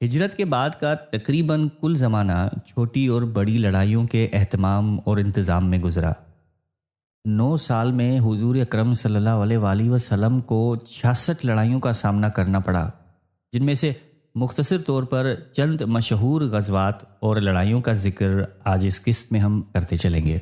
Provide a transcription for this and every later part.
ہجرت کے بعد کا تقریباً کل زمانہ چھوٹی اور بڑی لڑائیوں کے اہتمام اور انتظام میں گزرا۔ 9 سال میں حضور اکرم صلی اللہ علیہ وآلہ وسلم کو 66 لڑائیوں کا سامنا کرنا پڑا، جن میں سے مختصر طور پر چند مشہور غزوات اور لڑائیوں کا ذکر آج اس قسط میں ہم کرتے چلیں گے۔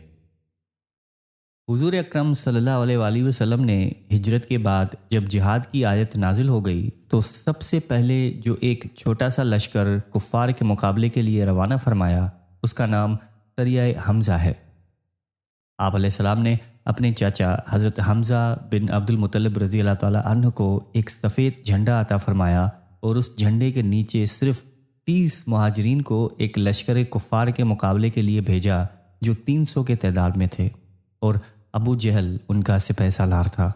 حضور اکرم صلی اللہ علیہ وآلہ وسلم نے ہجرت کے بعد جب جہاد کی آیت نازل ہو گئی تو سب سے پہلے جو ایک چھوٹا سا لشکر کفار کے مقابلے کے لیے روانہ فرمایا، اس کا نام سریہ حمزہ ہے۔ آپ علیہ السلام نے اپنے چاچا حضرت حمزہ بن عبد المطلب رضی اللہ تعالیٰ عنہ کو ایک سفید جھنڈا عطا فرمایا اور اس جھنڈے کے نیچے صرف 30 مہاجرین کو ایک لشکر کفار کے مقابلے کے لیے بھیجا جو 300 کے تعداد میں تھے، اور ابو جہل ان کا سپہ سالار تھا۔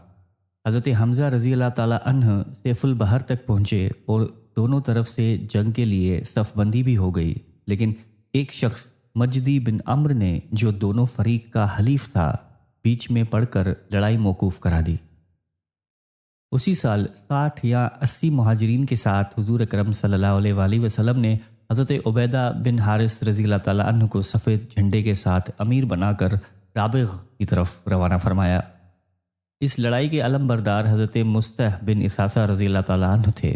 حضرت حمزہ رضی اللہ تعالیٰ عنہ سیف البحر تک پہنچے اور دونوں طرف سے جنگ کے لیے صف بندی بھی ہو گئی، لیکن ایک شخص مجدی بن عمرو نے جو دونوں فریق کا حلیف تھا، بیچ میں پڑھ کر لڑائی موقوف کرا دی۔ اسی سال 60 یا 80 مہاجرین کے ساتھ حضور اکرم صلی اللہ علیہ وآلہ وسلم نے حضرت عبیدہ بن حارث رضی اللہ تعالیٰ عنہ کو سفید جھنڈے کے ساتھ امیر بنا کر رابغ کی طرف روانہ فرمایا۔ اس لڑائی کے علم بردار حضرت مستح بن اثاثہ رضی اللہ تعالیٰ عنہ تھے۔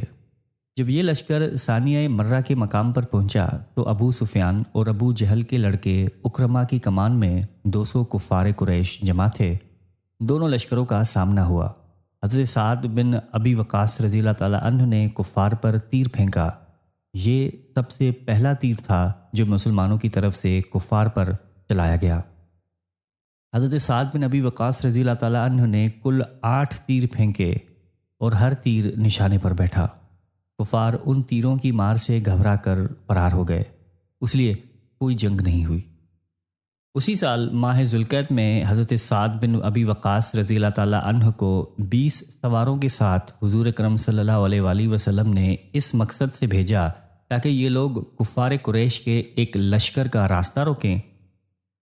جب یہ لشکر ثانیہ مرہ کے مقام پر پہنچا تو ابو سفیان اور ابو جہل کے لڑکے اکرما کی کمان میں 200 کفار قریش جمع تھے۔ دونوں لشکروں کا سامنا ہوا۔ حضرت سعد بن ابی وقاص رضی اللہ تعالیٰ عنہ نے کفار پر تیر پھینکا۔ یہ سب سے پہلا تیر تھا جو مسلمانوں کی طرف سے کفار پر چلایا گیا۔ حضرت سعد بن ابی وقاص رضی اللہ تعالیٰ عنہ نے کل 8 تیر پھینکے اور ہر تیر نشانے پر بیٹھا۔ کفار ان تیروں کی مار سے گھبرا کر فرار ہو گئے، اس لیے کوئی جنگ نہیں ہوئی۔ اسی سال ماہ ذوالقعدہ میں حضرت سعد بن ابی وقاص رضی اللہ تعالیٰ عنہ کو 20 سواروں کے ساتھ حضور اکرم صلی اللہ علیہ وآلہ وسلم نے اس مقصد سے بھیجا تاکہ یہ لوگ کفار قریش کے ایک لشکر کا راستہ روکیں۔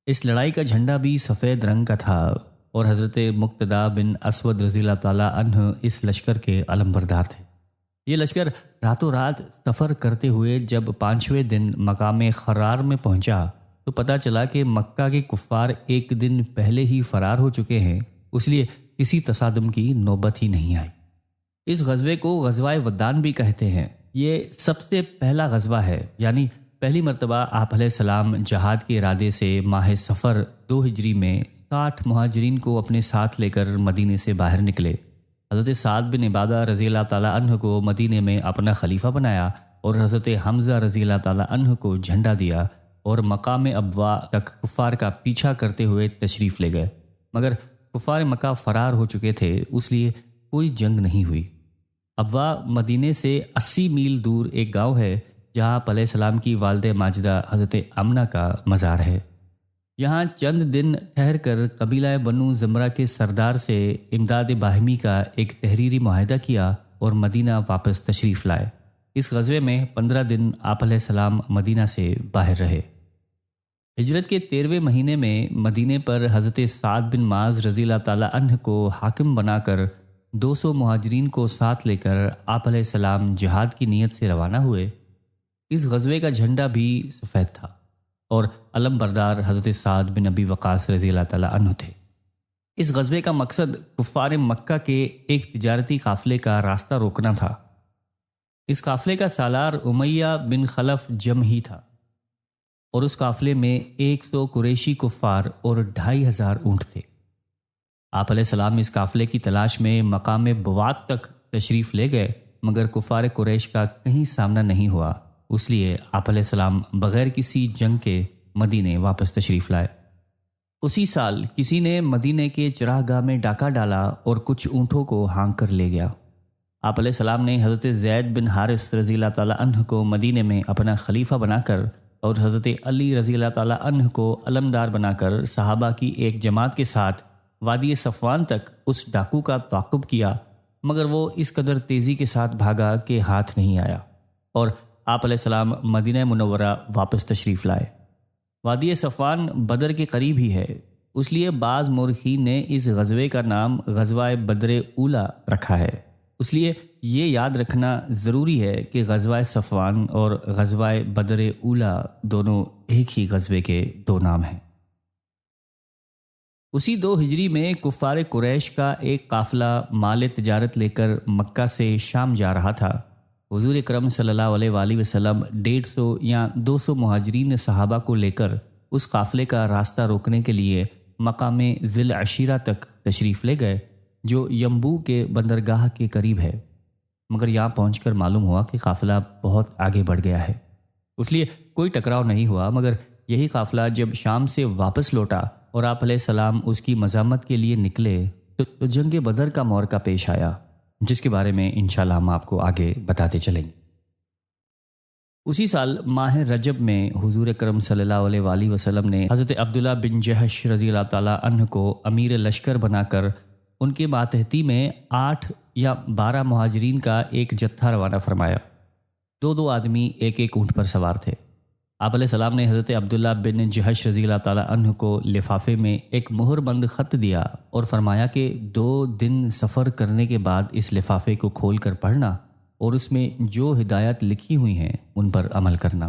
اس لڑائی کا جھنڈا بھی سفید رنگ کا تھا اور حضرت مقتدیٰ بن اسود رضی اللہ تعالیٰ عنہ اس لشکر کے علم بردار تھے۔ یہ لشکر راتوں رات سفر کرتے ہوئے جب 5ویں دن مقام خرار میں پہنچا تو پتہ چلا کہ مکہ کے کفار ایک دن پہلے ہی فرار ہو چکے ہیں، اس لیے کسی تصادم کی نوبت ہی نہیں آئی۔ اس غزوے کو غزوہ ودان بھی کہتے ہیں۔ یہ سب سے پہلا غزوہ ہے، یعنی پہلی مرتبہ آپ علیہ السلام جہاد کے ارادے سے ماہ صفر 2 ہجری میں 60 مہاجرین کو اپنے ساتھ لے کر مدینے سے باہر نکلے۔ حضرت سعد بن عبادہ رضی اللہ تعالیٰ عنہ کو مدینے میں اپنا خلیفہ بنایا اور حضرت حمزہ رضی اللہ تعالیٰ عنہ کو جھنڈا دیا اور مقام ابوا تک کفار کا پیچھا کرتے ہوئے تشریف لے گئے، مگر کفار مکہ فرار ہو چکے تھے، اس لیے کوئی جنگ نہیں ہوئی۔ ابوا مدینے سے 80 میل دور ایک گاؤں ہے جہاں آپ علیہ السلام کی والدہ ماجدہ حضرت آمنہ کا مزار ہے۔ یہاں چند دن ٹھہر کر قبیلہ بنو زمرہ کے سردار سے امداد باہمی کا ایک تحریری معاہدہ کیا اور مدینہ واپس تشریف لائے۔ اس غزوے میں 15 دن آپ علیہ السلام مدینہ سے باہر رہے۔ ہجرت کے 13ویں مہینے میں مدینے پر حضرت سعد بن معاذ رضی اللہ تعالیٰ عنہ کو حاکم بنا کر 200 مہاجرین کو ساتھ لے کر آپ علیہ السلام جہاد کی نیت سے روانہ ہوئے۔ اس غزوے کا جھنڈا بھی سفید تھا اور علم بردار حضرت سعد بن ابی وقاص رضی اللہ تعالیٰ عنہ تھے۔ اس غزوے کا مقصد کفار مکہ کے ایک تجارتی قافلے کا راستہ روکنا تھا۔ اس قافلے کا سالار امیہ بن خلف جمحی تھا اور اس قافلے میں 100 قریشی کفار اور 2500 اونٹ تھے۔ آپ علیہ السلام اس قافلے کی تلاش میں مقام بوات تک تشریف لے گئے، مگر کفار قریش کا کہیں سامنا نہیں ہوا، اس لیے آپ علیہ السلام بغیر کسی جنگ کے مدینے واپس تشریف لائے۔ اسی سال کسی نے مدینے کے چراہ گاہ میں ڈاکہ ڈالا اور کچھ اونٹوں کو ہانک کر لے گیا۔ آپ علیہ السلام نے حضرت زید بن حارث رضی اللہ تعالیٰ عنہ کو مدینے میں اپنا خلیفہ بنا کر اور حضرت علی رضی اللہ تعالیٰ عنہ کو علمدار بنا کر صحابہ کی ایک جماعت کے ساتھ وادی صفوان تک اس ڈاکو کا تعاقب کیا، مگر وہ اس قدر تیزی کے ساتھ بھاگا کہ ہاتھ نہیں آیا اور آپ علیہ السلام مدینہ منورہ واپس تشریف لائے۔ وادی صفوان بدر کے قریب ہی ہے، اس لیے بعض مورخین نے اس غزوے کا نام غزوہ بدر اولی رکھا ہے۔ اس لیے یہ یاد رکھنا ضروری ہے کہ غزوہ صفوان اور غزوہ بدر اولا دونوں ایک ہی غزوے کے دو نام ہیں۔ اسی 2 ہجری میں کفار قریش کا ایک قافلہ مال تجارت لے کر مکہ سے شام جا رہا تھا۔ حضور اکرم صلی اللہ علیہ وآلہ وسلم 150 یا 200 مہاجرین صحابہ کو لے کر اس قافلے کا راستہ روکنے کے لیے مقام ذی العشیرہ تک تشریف لے گئے، جو ینبوع کے بندرگاہ کے قریب ہے، مگر یہاں پہنچ کر معلوم ہوا کہ قافلہ بہت آگے بڑھ گیا ہے۔ اس لیے کوئی ٹکراؤ نہیں ہوا، مگر یہی قافلہ جب شام سے واپس لوٹا اور آپ علیہ السلام اس کی مزاحمت کے لیے نکلے تو جنگ بدر کا موقع پیش آیا، جس کے بارے میں انشاءاللہ ہم آپ کو آگے بتاتے چلیں گے۔ اسی سال ماہ رجب میں حضور اکرم صلی اللہ علیہ وآلہ وسلم نے حضرت عبداللہ بن جحش رضی اللہ تعالیٰ عنہ کو امیر لشکر بنا کر ان کے ماتحتی میں 8 یا 12 مہاجرین کا ایک جتھا روانہ فرمایا۔ 2 آدمی ایک اونٹ پر سوار تھے۔ آپ علیہ السلام نے حضرت عبداللہ بن جحش رضی اللہ تعالیٰ عنہ کو لفافے میں ایک مہر بند خط دیا اور فرمایا کہ 2 دن سفر کرنے کے بعد اس لفافے کو کھول کر پڑھنا اور اس میں جو ہدایات لکھی ہوئی ہیں ان پر عمل کرنا۔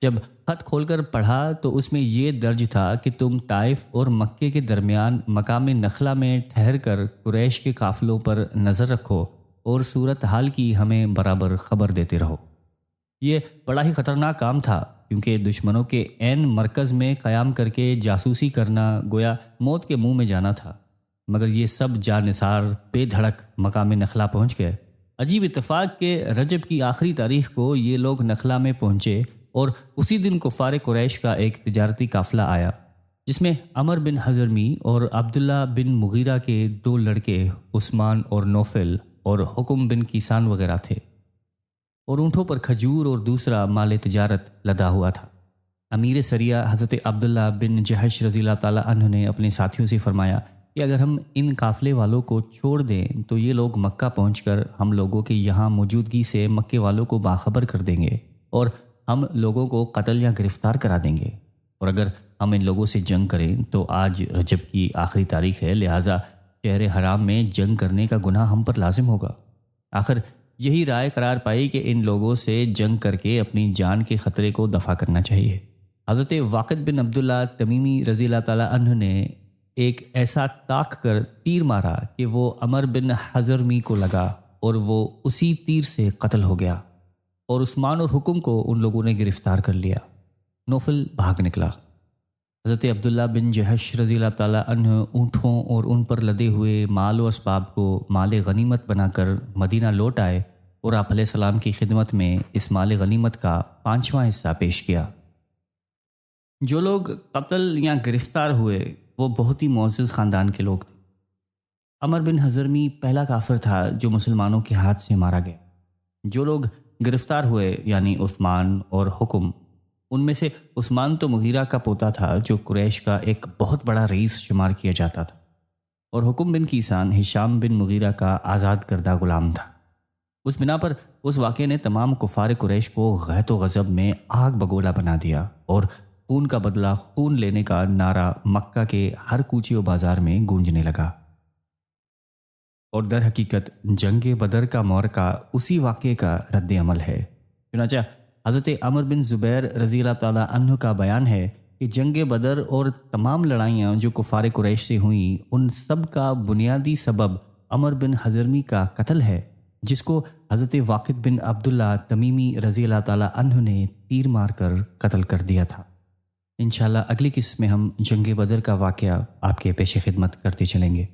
جب خط کھول کر پڑھا تو اس میں یہ درج تھا کہ تم طائف اور مکے کے درمیان مقام نخلا میں ٹھہر کر قریش کے قافلوں پر نظر رکھو اور صورتحال کی ہمیں برابر خبر دیتے رہو۔ یہ بڑا ہی خطرناک کام تھا، کیونکہ دشمنوں کے عین مرکز میں قیام کر کے جاسوسی کرنا گویا موت کے منہ میں جانا تھا، مگر یہ سب جانثار بے دھڑک مقام نخلا پہنچ گئے۔ عجیب اتفاق کہ رجب کی آخری تاریخ کو یہ لوگ نخلا میں پہنچے اور اسی دن کفار قریش کا ایک تجارتی قافلہ آیا، جس میں عمر بن حضرمی اور عبداللہ بن مغیرہ کے 2 لڑکے عثمان اور نوفل اور حکم بن کیسان وغیرہ تھے، اور اونٹوں پر کھجور اور دوسرا مال تجارت لدا ہوا تھا۔ امیر سریہ حضرت عبداللہ بن جحش رضی اللہ تعالیٰ عنہ نے اپنے ساتھیوں سے فرمایا کہ اگر ہم ان قافلے والوں کو چھوڑ دیں تو یہ لوگ مکہ پہنچ کر ہم لوگوں کے یہاں موجودگی سے مکے والوں کو باخبر کر دیں گے اور ہم لوگوں کو قتل یا گرفتار کرا دیں گے، اور اگر ہم ان لوگوں سے جنگ کریں تو آج رجب کی آخری تاریخ ہے، لہٰذا شہر حرام میں جنگ کرنے کا گناہ ہم پر لازم ہوگا۔ آخر یہی رائے قرار پائی کہ ان لوگوں سے جنگ کر کے اپنی جان کے خطرے کو دفع کرنا چاہیے۔ حضرت واقد بن عبداللہ تمیمی رضی اللہ تعالیٰ عنہ نے ایک ایسا طاق کر تیر مارا کہ وہ عمر بن حضرمی کو لگا اور وہ اسی تیر سے قتل ہو گیا، اور عثمان اور حکم کو ان لوگوں نے گرفتار کر لیا۔ نوفل بھاگ نکلا۔ حضرت عبداللہ بن جحش رضی اللہ تعالیٰ عنہ اونٹوں اور ان پر لدے ہوئے مال و اسباب کو مال غنیمت بنا کر مدینہ لوٹ آئے اور آپ علیہ السلام کی خدمت میں اس مال غنیمت کا 5واں حصہ پیش کیا۔ جو لوگ قتل یا گرفتار ہوئے وہ بہت ہی معزز خاندان کے لوگ تھے۔ عمر بن حضرمی پہلا کافر تھا جو مسلمانوں کے ہاتھ سے مارا گیا۔ جو لوگ گرفتار ہوئے یعنی عثمان اور حکم، ان میں سے عثمان تو مغیرہ کا پوتا تھا جو قریش کا ایک بہت بڑا رئیس شمار کیا جاتا تھا، اور حکم بن کیسان ہشام بن مغیرہ کا آزاد کردہ غلام تھا۔ اس بنا پر اس واقعے نے تمام کفار قریش کو غیظ و غضب میں آگ بگولا بنا دیا، اور خون کا بدلہ خون لینے کا نعرہ مکہ کے ہر کوچے و بازار میں گونجنے لگا۔ اور در حقیقت جنگ بدر کا معرکہ اسی واقعے کا رد عمل ہے۔ چنانچہ حضرت عمر بن زبیر رضی اللہ تعالیٰ عنہ کا بیان ہے کہ جنگ بدر اور تمام لڑائیاں جو کفار قریش سے ہوئیں، ان سب کا بنیادی سبب عمر بن حضرمی کا قتل ہے، جس کو حضرت واقد بن عبداللہ تمیمی رضی اللہ تعالیٰ عنہ نے تیر مار کر قتل کر دیا تھا۔ انشاءاللہ اگلی قسط میں ہم جنگ بدر کا واقعہ آپ کے پیش خدمت کرتے چلیں گے۔